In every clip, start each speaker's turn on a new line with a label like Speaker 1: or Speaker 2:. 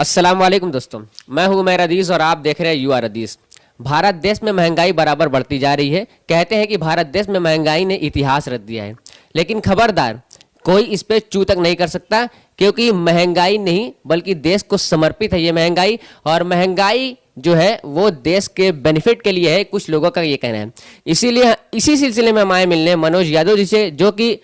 Speaker 1: अस्सलाम वालेकुम दोस्तों, मैं हूं उमैर अदीस और आप देख रहे हैं यू आर अदीस। भारत देश में महंगाई बराबर बढ़ती जा रही है। कहते हैं कि भारत देश में महंगाई ने इतिहास रच दिया है, लेकिन खबरदार, कोई इस पे चू तक नहीं कर सकता, क्योंकि महंगाई नहीं बल्कि देश को समर्पित है ये महंगाई। और महंगाई जो है वो देश के बेनिफिट के लिए है, कुछ लोगों का ये कहना है। इसीलिए इसी सिलसिले में हम आए मिलने मनोज यादव जी से, जो कि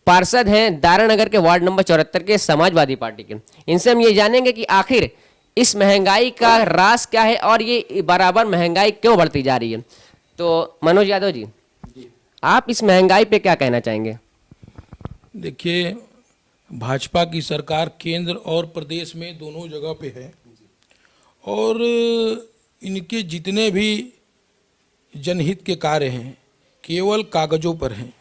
Speaker 1: पार्षद हैं दारानगर के वार्ड नंबर 74 के समाजवादी पार्टी के। इनसे हम ये जानेंगे कि आखिर इस महंगाई का राज क्या है और ये बराबर महंगाई क्यों बढ़ती जा रही है। तो मनोज यादव जी, आप इस महंगाई पे क्या कहना चाहेंगे?
Speaker 2: देखिए, भाजपा की सरकार केंद्र और प्रदेश में दोनों जगह पे है और इनके जितने भी जनहित के कार्य हैं केवल कागजों पर हैं।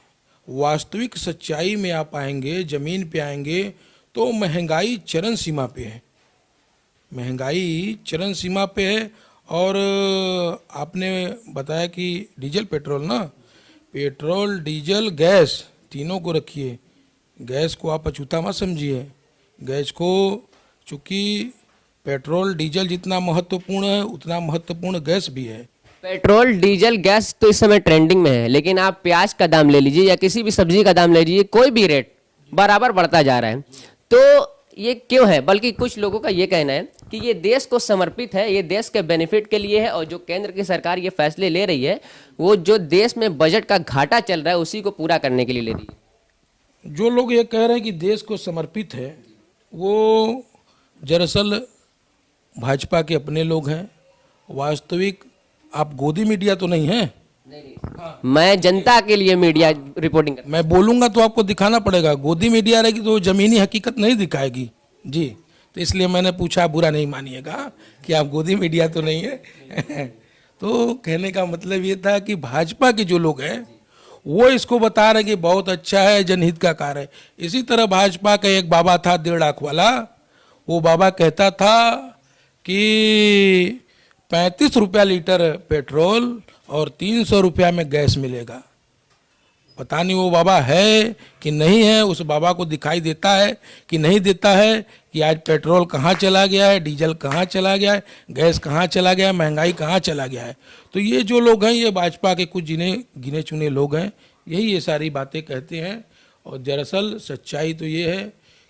Speaker 2: वास्तविक सच्चाई में आप आएंगे, जमीन पे आएंगे तो महंगाई चरम सीमा पे है। महंगाई चरम सीमा पे है। और आपने बताया कि डीजल पेट्रोल ना, पेट्रोल डीजल गैस तीनों को रखिए। गैस को आप अछूता मत समझिए। गैस को, चूँकि पेट्रोल डीजल जितना महत्वपूर्ण है उतना महत्वपूर्ण गैस भी है।
Speaker 1: पेट्रोल डीजल गैस तो इस समय ट्रेंडिंग में है, लेकिन आप प्याज का दाम ले लीजिए या किसी भी सब्जी का दाम ले लीजिए, कोई भी रेट बराबर बढ़ता जा रहा है। तो ये क्यों है? बल्कि कुछ लोगों का ये कहना है कि ये देश को समर्पित है, ये देश के बेनिफिट के लिए है, और जो केंद्र की सरकार ये फैसले ले रही है वो जो देश में बजट का घाटा चल रहा है उसी को पूरा करने के लिए ले रही है।
Speaker 2: जो लोग ये कह रहे हैं कि देश को समर्पित है, वो दरअसल भाजपा के अपने लोग हैं। वास्तविक आप गोदी मीडिया तो नहीं है।
Speaker 1: मैं जनता के लिए मीडिया रिपोर्टिंग कर।
Speaker 2: मैं बोलूंगा तो आपको दिखाना पड़ेगा। गोदी मीडिया रहेगी तो जमीनी हकीकत नहीं दिखाएगी जी। तो इसलिए मैंने पूछा, बुरा नहीं मानिएगा कि आप गोदी मीडिया तो नहीं है। तो कहने का मतलब ये था कि भाजपा के जो लोग हैं वो इसको बता रहे कि बहुत अच्छा है, जनहित का कार्य है। इसी तरह भाजपा का एक बाबा था 1.5 लाख वाला, वो बाबा कहता था कि 35 रुपया लीटर पेट्रोल और 300 रुपया में गैस मिलेगा। पता नहीं वो बाबा है कि नहीं है। उस बाबा को दिखाई देता है कि नहीं देता है कि आज पेट्रोल कहाँ चला गया है, डीजल कहाँ चला गया है, गैस कहाँ चला गया है, महंगाई कहाँ चला गया है। तो ये जो लोग हैं, ये भाजपा के कुछ गिने चुने लोग हैं, यही ये सारी बातें कहते हैं। और दरअसल सच्चाई तो ये है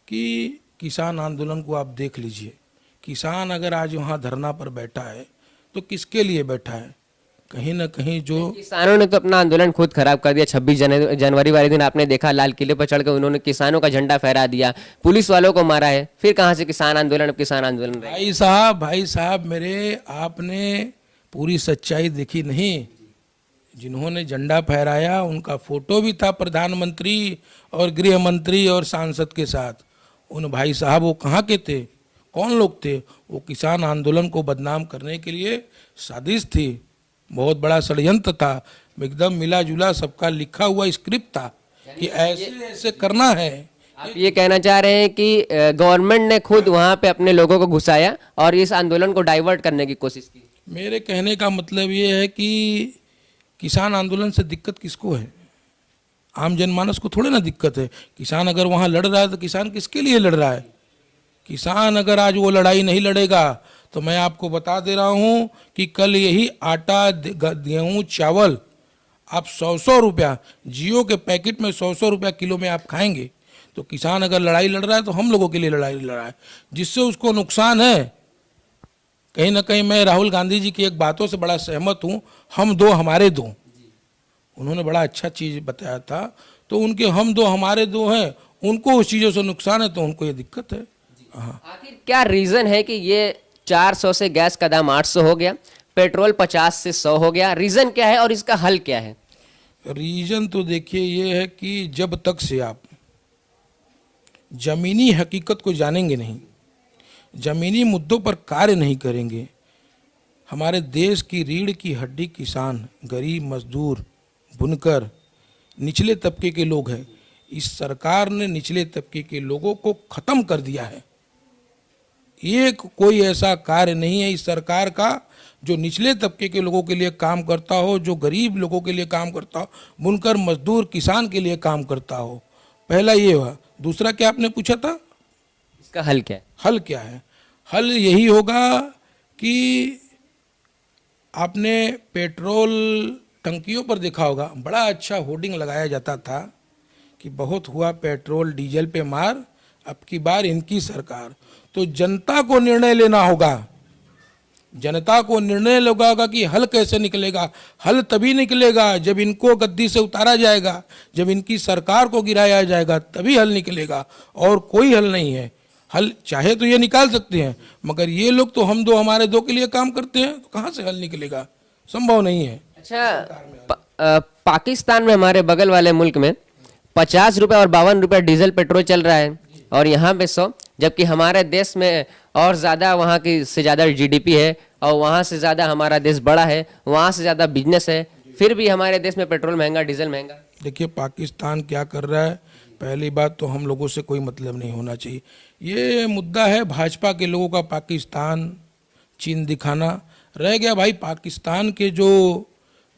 Speaker 2: कि किसान आंदोलन को आप देख लीजिए। किसान अगर आज वहाँ धरना पर बैठा है तो किसके लिए बैठा है? कहीं ना कहीं जो
Speaker 1: किसानों ने तो अपना आंदोलन खुद खराब कर दिया। 26 जनवरी वाले दिन आपने देखा, लाल किले पर चढ़कर उन्होंने किसानों का झंडा फहरा दिया, पुलिस वालों को मारा है। फिर कहाँ से किसान आंदोलन? अब किसान आंदोलन
Speaker 2: भाई साहब मेरे, आपने पूरी सच्चाई देखी नहीं। जिन्होंने झंडा फहराया उनका फोटो भी था प्रधानमंत्री और गृह मंत्री और सांसद के साथ। उन भाई साहब वो कहाँ के थे? कौन लोग थे? वो किसान आंदोलन को बदनाम करने के लिए साजिश थी, बहुत बड़ा षड्यंत्र था। एकदम मिला जुला सबका लिखा हुआ स्क्रिप्ट था कि ऐसे ऐसे करना है।
Speaker 1: आप ये कहना चाह रहे हैं कि गवर्नमेंट ने खुद वहां पे अपने लोगों को घुसाया और इस आंदोलन को डाइवर्ट करने की कोशिश की?
Speaker 2: मेरे कहने का मतलब ये है कि किसान आंदोलन से दिक्कत किसको है? आम जनमानस को थोड़े ना दिक्कत है। किसान अगर वहाँ लड़ रहा है तो किसान किसके लिए लड़ रहा है? किसान अगर आज वो लड़ाई नहीं लड़ेगा तो मैं आपको बता दे रहा हूँ कि कल यही आटा, गेहूँ, चावल आप 100 रुपया जियो के पैकेट में 100 रुपया किलो में आप खाएंगे। तो किसान अगर लड़ाई लड़ रहा है तो हम लोगों के लिए लड़ाई लड़ रहा है, जिससे उसको नुकसान है। कहीं ना कहीं मैं राहुल गांधी जी की एक बातों से बड़ा सहमत हूँ, हम दो हमारे दो। उन्होंने बड़ा अच्छा चीज़ बताया था। तो उनके हम दो हमारे दो हैं, उनको उस चीज़ों से नुकसान है तो उनको ये दिक्कत है। हाँ,
Speaker 1: आखिर क्या रीजन है कि ये 400 से गैस का दाम 800 हो गया, पेट्रोल 50 से 100 हो गया? रीजन क्या है और इसका हल क्या है?
Speaker 2: रीजन तो देखिए ये है कि जब तक से आप जमीनी हकीकत को जानेंगे नहीं, जमीनी मुद्दों पर कार्य नहीं करेंगे, हमारे देश की रीढ़ की हड्डी किसान, गरीब, मजदूर, बुनकर, निचले तबके के लोग हैं। इस सरकार ने निचले तबके के लोगों को खत्म कर दिया है। एक कोई ऐसा कार्य नहीं है इस सरकार का जो निचले तबके के लोगों के लिए काम करता हो, जो गरीब लोगों के लिए काम करता हो, बुनकर, मजदूर, किसान के लिए काम करता हो। पहला ये हुआ। दूसरा क्या आपने पूछा था?
Speaker 1: इसका हल क्या है?
Speaker 2: हल क्या है? हल यही होगा कि आपने पेट्रोल टंकियों पर देखा होगा, बड़ा अच्छा होर्डिंग लगाया जाता था कि बहुत हुआ पेट्रोल डीजल पे मार, अब की बार इनकी सरकार। तो जनता को निर्णय लेना होगा, जनता को निर्णय लेना होगा कि हल कैसे निकलेगा। हल तभी निकलेगा जब इनको गद्दी से उतारा जाएगा, जब इनकी सरकार को गिराया जाएगा, तभी हल निकलेगा, और कोई हल नहीं है। हल चाहे तो ये निकाल सकते हैं, मगर ये लोग तो हम दो हमारे दो के लिए काम करते हैं, तो कहाँ से हल निकलेगा, संभव नहीं है।
Speaker 1: अच्छा, पाकिस्तान में, हमारे बगल वाले मुल्क में 50 रुपए और 52 रुपए डीजल पेट्रोल चल रहा है, और यहाँ पे 100, जबकि हमारे देश में और ज़्यादा, वहाँ की से ज़्यादा जीडीपी है, और वहाँ से ज़्यादा हमारा देश बड़ा है, वहाँ से ज़्यादा बिजनेस है, फिर भी हमारे देश में पेट्रोल महंगा, डीजल महंगा।
Speaker 2: देखिए पाकिस्तान क्या कर रहा है, पहली बात तो हम लोगों से कोई मतलब नहीं होना चाहिए। ये मुद्दा है भाजपा के लोगों का, पाकिस्तान चीन दिखाना। रह गया भाई पाकिस्तान के जो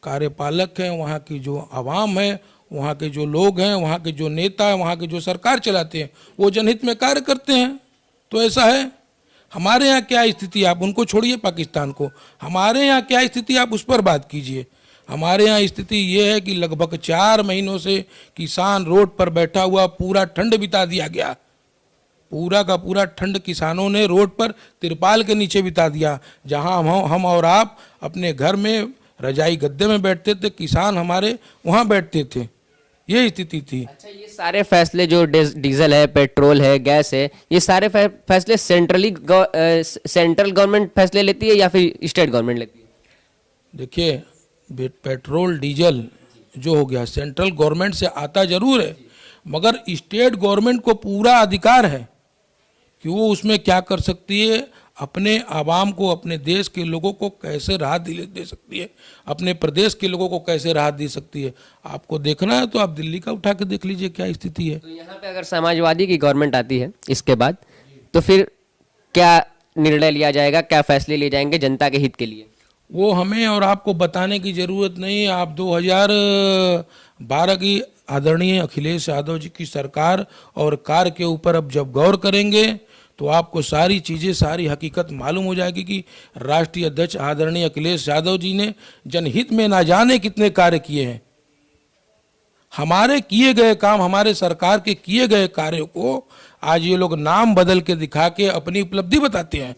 Speaker 2: कार्यपालक हैं, वहाँ की जो आवाम है, वहाँ के जो लोग हैं, वहाँ के जो नेता हैं, वहाँ के जो सरकार चलाते हैं, वो जनहित में कार्य करते हैं। तो ऐसा है। हमारे यहाँ क्या स्थिति, आप उनको छोड़िए पाकिस्तान को, हमारे यहाँ क्या स्थिति आप उस पर बात कीजिए। हमारे यहाँ स्थिति ये है कि लगभग 4 महीनों से किसान रोड पर बैठा हुआ, पूरा ठंड बिता दिया गया, पूरा का पूरा ठंड किसानों ने रोड पर तिरपाल के नीचे बिता दिया। जहाँ हम और आप अपने घर में रजाई गद्दे में बैठते थे, किसान हमारे वहाँ बैठते थे, ये स्थिति थी।
Speaker 1: अच्छा, ये सारे फैसले जो डीजल है, पेट्रोल है, गैस है, ये सारे फैसले सेंट्रल गवर्नमेंट फैसले लेती है या फिर स्टेट गवर्नमेंट लेती है?
Speaker 2: देखिए पेट्रोल डीजल जो हो गया, सेंट्रल गवर्नमेंट से आता जरूर है, मगर स्टेट गवर्नमेंट को पूरा अधिकार है कि वो उसमें क्या कर सकती है, अपने आवाम को, अपने देश के लोगों को कैसे राहत दे सकती है, अपने प्रदेश के लोगों को कैसे राहत दे सकती है। आपको देखना है तो आप दिल्ली का उठा के देख लीजिए क्या स्थिति है।
Speaker 1: तो यहाँ पे अगर समाजवादी की गवर्नमेंट आती है इसके बाद, तो फिर क्या निर्णय लिया जाएगा, क्या फैसले लिए जाएंगे जनता के हित के लिए?
Speaker 2: वो हमें और आपको बताने की जरूरत नहीं है। आप 2012 की आदरणीय अखिलेश यादव जी की सरकार और कार्य के ऊपर अब जब गौर करेंगे तो आपको सारी चीज़ें, सारी हकीकत मालूम हो जाएगी कि राष्ट्रीय अध्यक्ष आदरणीय अखिलेश यादव जी ने जनहित में ना जाने कितने कार्य किए हैं। हमारे किए गए काम, हमारे सरकार के किए गए कार्यों को आज ये लोग नाम बदल के दिखा के अपनी उपलब्धि बताते हैं।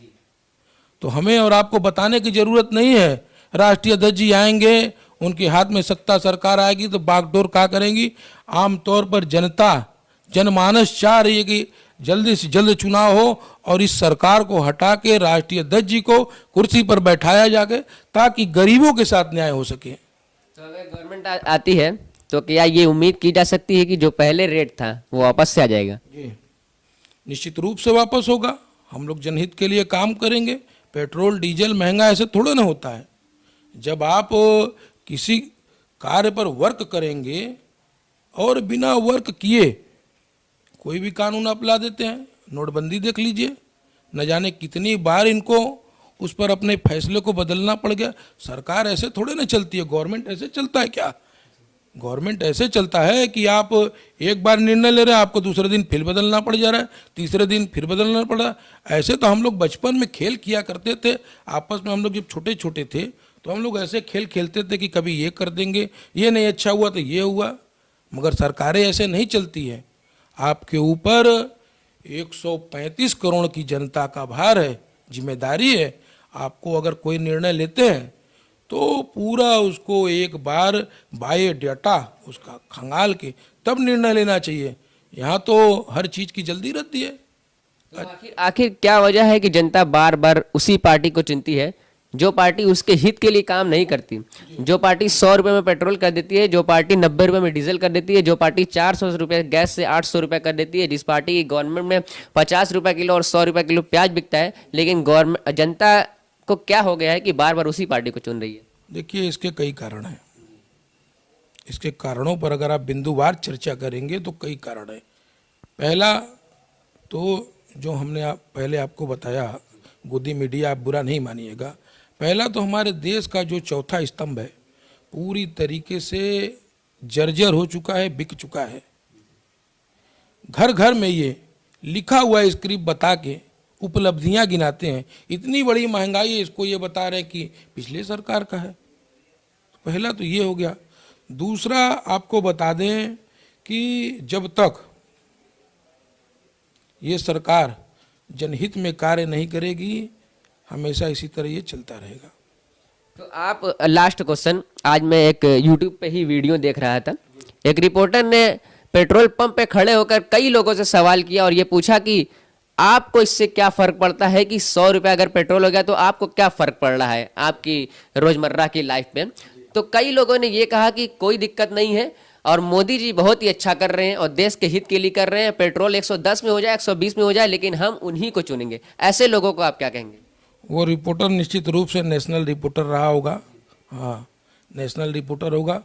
Speaker 2: तो हमें और आपको बताने की जरूरत नहीं है। राष्ट्रीय अध्यक्ष जी आएंगे, उनके हाथ में सत्ता सरकार आएगी तो बागडोर क्या करेंगी। आमतौर पर जनता, जनमानस चाह रही है कि जल्दी से जल्द चुनाव हो और इस सरकार को हटा के राष्ट्रीय अध्यक्ष जी को कुर्सी पर बैठाया जाके, ताकि गरीबों के साथ न्याय हो सके।
Speaker 1: तो अगर गवर्नमेंट आती है तो क्या ये उम्मीद की जा सकती है कि जो पहले रेट था वो वापस से आ जाएगा?
Speaker 2: जी, निश्चित रूप से वापस होगा। हम लोग जनहित के लिए काम करेंगे। पेट्रोल डीजल महंगा ऐसे थोड़ा ना होता है। जब आप किसी कार्य पर वर्क करेंगे और बिना वर्क किए कोई भी कानून आप ला देते हैं, नोटबंदी देख लीजिए, न जाने कितनी बार इनको उस पर अपने फैसले को बदलना पड़ गया। सरकार ऐसे थोड़े ना चलती है, गवर्नमेंट ऐसे चलता है क्या? गवर्नमेंट ऐसे चलता है कि आप एक बार निर्णय ले रहे हैं, आपको दूसरे दिन फिर बदलना पड़ जा रहा है, तीसरे दिन फिर बदलना पड़ रहा है। ऐसे तो हम लोग बचपन में खेल किया करते थे आपस में। हम लोग जब छोटे छोटे थे तो हम लोग ऐसे खेल खेलते थे कि कभी ये कर देंगे, ये नहीं अच्छा हुआ तो ये हुआ। मगर सरकारें ऐसे नहीं चलती है। आपके ऊपर 135 करोड़ की जनता का भार है, जिम्मेदारी है। आपको अगर कोई निर्णय लेते हैं तो पूरा उसको एक बार बाय डाटा उसका खंगाल के तब निर्णय लेना चाहिए। यहाँ तो हर चीज की जल्दी रहती है।
Speaker 1: तो आखिर क्या वजह है कि जनता बार बार उसी पार्टी को चुनती है जो पार्टी उसके हित के लिए काम नहीं करती? जो पार्टी 100 रुपए में पेट्रोल कर देती है, जो पार्टी 90 रुपए में डीजल कर देती है, जो पार्टी 400 रुपए गैस से 800 रुपए कर देती है, जिस पार्टी की गवर्नमेंट में 50 रुपए किलो और 100 रुपए किलो प्याज बिकता है, लेकिन गवर्नमेंट, जनता को क्या हो गया है कि बार बार उसी पार्टी को चुन रही है?
Speaker 2: देखिए इसके कई कारण हैं। इसके कारणों पर अगर आप बिंदुवार चर्चा करेंगे तो कई कारण है। पहला तो जो हमने पहले आपको बताया, गोदी मीडिया, आप बुरा नहीं मानिएगा। पहला तो हमारे देश का जो चौथा स्तंभ है पूरी तरीके से जर्जर हो चुका है, बिक चुका है। घर घर में ये लिखा हुआ स्क्रिप्ट बता के उपलब्धियां गिनाते हैं। इतनी बड़ी महंगाई है, इसको ये बता रहे हैं कि पिछले सरकार का है। पहला तो ये हो गया। दूसरा आपको बता दें कि जब तक ये सरकार जनहित में कार्य नहीं करेगी, हमेशा इसी तरह ये चलता रहेगा।
Speaker 1: तो आप लास्ट क्वेश्चन, आज मैं एक यूट्यूब पे ही वीडियो देख रहा था, एक रिपोर्टर ने पेट्रोल पंप पे खड़े होकर कई लोगों से सवाल किया और ये पूछा कि आपको इससे क्या फर्क पड़ता है कि 100 रुपये अगर पेट्रोल हो गया तो आपको क्या फर्क पड़ रहा है आपकी रोजमर्रा की लाइफ में। तो कई लोगों ने ये कहा कि कोई दिक्कत नहीं है और मोदी जी बहुत ही अच्छा कर रहे हैं और देश के हित के लिए कर रहे हैं, पेट्रोल 110 में हो जाए 120 में हो जाए लेकिन हम उन्हीं को चुनेंगे। ऐसे लोगों को आप क्या कहेंगे?
Speaker 2: वो रिपोर्टर निश्चित रूप से नेशनल रिपोर्टर रहा होगा। हाँ, नेशनल रिपोर्टर होगा।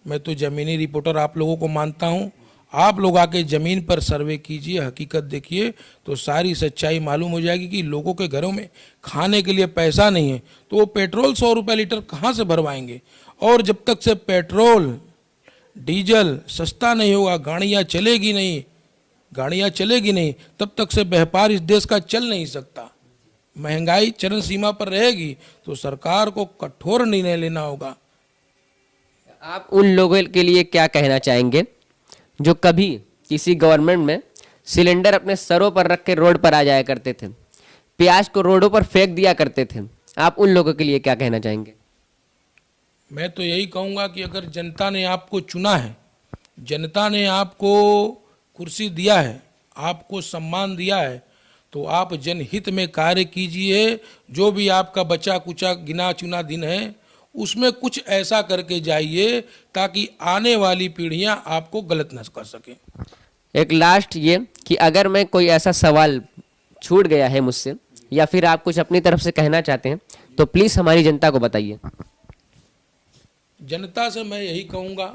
Speaker 2: मैं तो ज़मीनी रिपोर्टर आप लोगों को मानता हूँ। आप लोग आके ज़मीन पर सर्वे कीजिए, हकीकत देखिए तो सारी सच्चाई मालूम हो जाएगी कि लोगों के घरों में खाने के लिए पैसा नहीं है तो वो पेट्रोल 100 रुपये लीटर कहाँ से भरवाएंगे। और जब तक से पेट्रोल डीजल सस्ता नहीं होगा, गाड़ियाँ चलेगी नहीं, तब तक से व्यापार इस देश का चल नहीं सकता। महंगाई चरम सीमा पर रहेगी तो सरकार को कठोर निर्णय लेना होगा।
Speaker 1: आप उन लोगों के लिए क्या कहना चाहेंगे जो कभी किसी गवर्नमेंट में सिलेंडर अपने सरों पर रख के रोड पर आ जाया करते थे, प्याज को रोडों पर फेंक दिया करते थे, आप उन लोगों के लिए क्या कहना चाहेंगे?
Speaker 2: मैं तो यही कहूँगा कि अगर जनता ने आपको चुना है, जनता ने आपको कुर्सी दिया है, आपको सम्मान दिया है, तो आप जनहित में कार्य कीजिए। जो भी आपका बचा कुचा गिना चुना दिन है उसमें कुछ ऐसा करके जाइए ताकि आने वाली पीढ़ियां आपको गलत न कर सकें।
Speaker 1: एक लास्ट ये कि अगर मैं कोई ऐसा सवाल छूट गया है मुझसे या फिर आप कुछ अपनी तरफ से कहना चाहते हैं तो प्लीज़ हमारी जनता को बताइए।
Speaker 2: जनता से मैं यही कहूँगा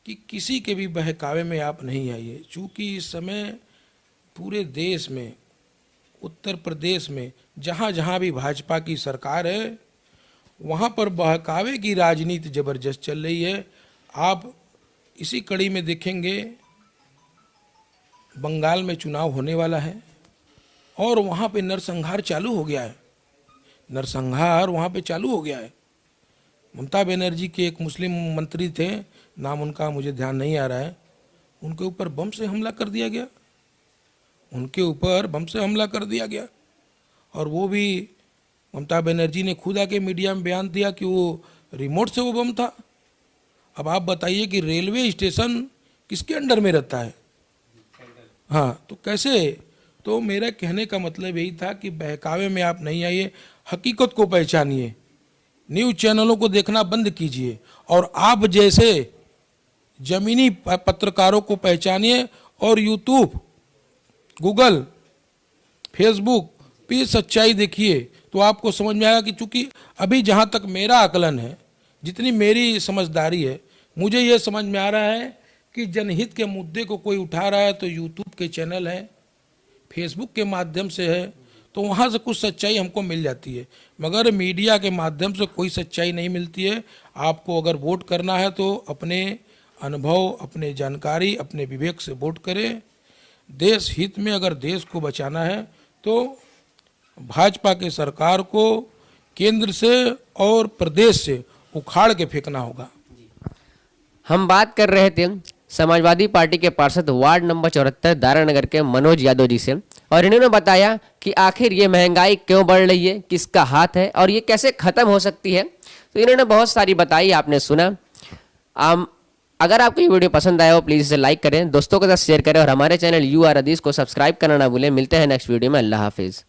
Speaker 2: कि किसी के भी बहकावे में आप नहीं आइए। चूँकि इस समय पूरे देश में, उत्तर प्रदेश में जहाँ जहाँ भी भाजपा की सरकार है वहाँ पर बहकावे की राजनीति जबरदस्त चल रही है। आप इसी कड़ी में देखेंगे बंगाल में चुनाव होने वाला है और वहाँ पे नरसंहार चालू हो गया है। नरसंहार वहाँ पे चालू हो गया है। ममता बनर्जी के एक मुस्लिम मंत्री थे, नाम उनका मुझे ध्यान नहीं आ रहा है, उनके ऊपर बम से हमला कर दिया गया। और वो भी ममता बनर्जी ने खुद आके मीडिया में बयान दिया कि वो रिमोट से वो बम था। अब आप बताइए कि रेलवे स्टेशन किसके अंडर में रहता है? हाँ, तो कैसे? तो मेरा कहने का मतलब यही था कि बहकावे में आप नहीं आइए, हकीकत को पहचानिए, न्यूज़ चैनलों को देखना बंद कीजिए और आप जैसे जमीनी पत्रकारों को पहचानिए और यूट्यूब, गूगल, फेसबुक पे सच्चाई देखिए तो आपको समझ में आएगा कि चूंकि अभी जहाँ तक मेरा आकलन है, जितनी मेरी समझदारी है, मुझे ये समझ में आ रहा है कि जनहित के मुद्दे को कोई उठा रहा है तो यूट्यूब के चैनल है, फेसबुक के माध्यम से है, तो वहाँ से कुछ सच्चाई हमको मिल जाती है। मगर मीडिया के माध्यम से कोई सच्चाई नहीं मिलती है। आपको अगर वोट करना है तो अपने अनुभव, अपने जानकारी, अपने विवेक से वोट करें। देश हित में अगर देश को बचाना है तो भाजपा के सरकार को केंद्र से और प्रदेश से उखाड़ के फेंकना होगा।
Speaker 1: हम बात कर रहे थे समाजवादी पार्टी के पार्षद वार्ड नंबर 74 दारानगर के मनोज यादव जी से और इन्होंने बताया कि आखिर ये महंगाई क्यों बढ़ रही है, किसका हाथ है और ये कैसे ख़त्म हो सकती है। तो इन्होंने बहुत सारी बताई, आपने सुना। अगर आपको ये वीडियो पसंद आया हो प्लीज़ इसे लाइक करें, दोस्तों के साथ शेयर करें और हमारे चैनल यू आर हदीस को सब्सक्राइब करना ना भूलें। मिलते हैं नेक्स्ट वीडियो में। अल्लाह हाफिज़।